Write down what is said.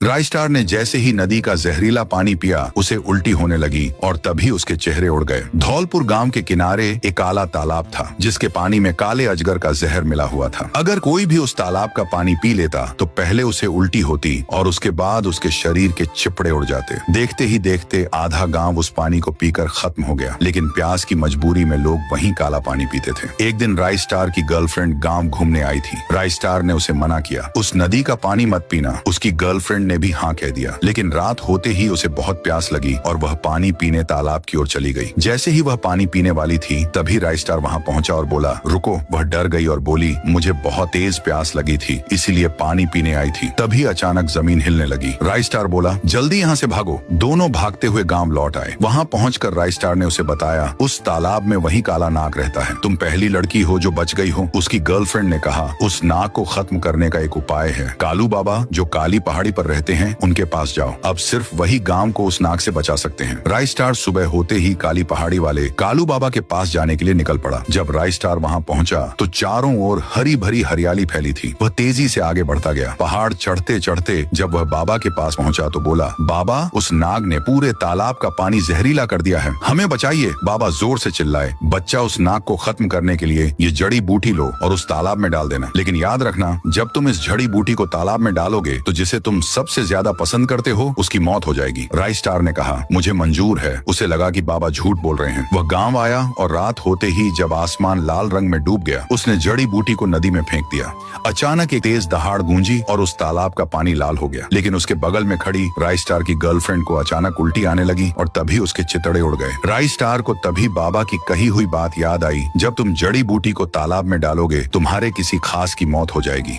राय star ने जैसे ही नदी का जहरीला पानी पिया उसे उल्टी होने लगी और तभी उसके चेहरे उड़ गए। धौलपुर गांव के किनारे एक काला तालाब था जिसके पानी में काले अजगर का जहर मिला हुआ था। अगर कोई भी उस तालाब का पानी पी लेता तो पहले उसे उल्टी होती और उसके बाद उसके शरीर के चिपड़े उड़ जाते। देखते ही देखते आधा गांव उस पानी को पीकर खत्म हो गया, लेकिन प्यास की मजबूरी में लोग वहीं काला पानी पीते थे। एक दिन राय स्टार की गर्लफ्रेंड गांव घूमने आई थी। राय स्टार ने उसे मना किया, उस नदी का पानी मत पीना। उसकी गर्लफ्रेंड ने भी हाँ कह दिया, लेकिन रात होते ही उसे बहुत प्यास लगी और वह पानी पीने तालाब की ओर चली गई। जैसे ही वह पानी पीने वाली थी तभी राय स्टार वहाँ पहुँचा और बोला रुको। वह डर गई और बोली मुझे बहुत तेज प्यास लगी थी इसीलिए पानी पीने आई थी। तभी अचानक जमीन हिलने लगी। राय स्टार बोला जल्दी यहाँ से भागो। दोनों भागते हुए गांव लौट आए। वहाँ पहुंचकर राय स्टार ने उसे बताया उस तालाब में वही काला नाग रहता है, तुम पहली लड़की हो जो बच गई हो। उसकी गर्लफ्रेंड ने कहा उस नाग को खत्म करने का एक उपाय है। कालू बाबा जो काली पहाड़ी पर रहते हैं उनके पास जाओ, अब सिर्फ वही गांव को उस नाग से बचा सकते हैं। राय स्टार सुबह होते ही काली पहाड़ी वाले कालू बाबा के पास जाने के लिए निकल पड़ा। जब राय स्टार वहाँ पहुँचा तो चारों ओर हरी भरी हरियाली फैली थी। वह तेजी से आगे बढ़ता गया। पहाड़ चढ़ते चढ़ते जब वह बाबा के पास पहुँचा तो बोला बाबा उस नाग ने पूरे तालाब का पानी जहरीला कर दिया है, हमें बचाइए। बाबा जोर से चिल्लाए बच्चा उस नाग को खत्म करने के लिए ये जड़ी बूटी लो और उस तालाब में डाल देना, लेकिन याद रखना जब तुम इस जड़ी बूटी को तालाब में डालोगे तो जिसे तुम सबसे ज्यादा पसंद करते हो उसकी मौत हो जाएगी। राय स्टार ने कहा मुझे मंजूर है। उसे लगा कि बाबा झूठ बोल रहे हैं। वह गांव आया और रात होते ही जब आसमान लाल रंग में डूब गया उसने जड़ी बूटी को नदी में फेंक दिया। अचानक एक तेज दहाड़ गूंजी और उस तालाब का पानी लाल हो गया, लेकिन उसके बगल में खड़ी राय स्टार की गर्लफ्रेंड को अचानक उल्टी आने लगी और तभी उसके चितड़े उड़ गए। राय स्टार को तभी बाबा की कही हुई बात याद आई, जब तुम जड़ी बूटी को तालाब में डालोगे तुम्हारे किसी खास की मौत हो जाएगी।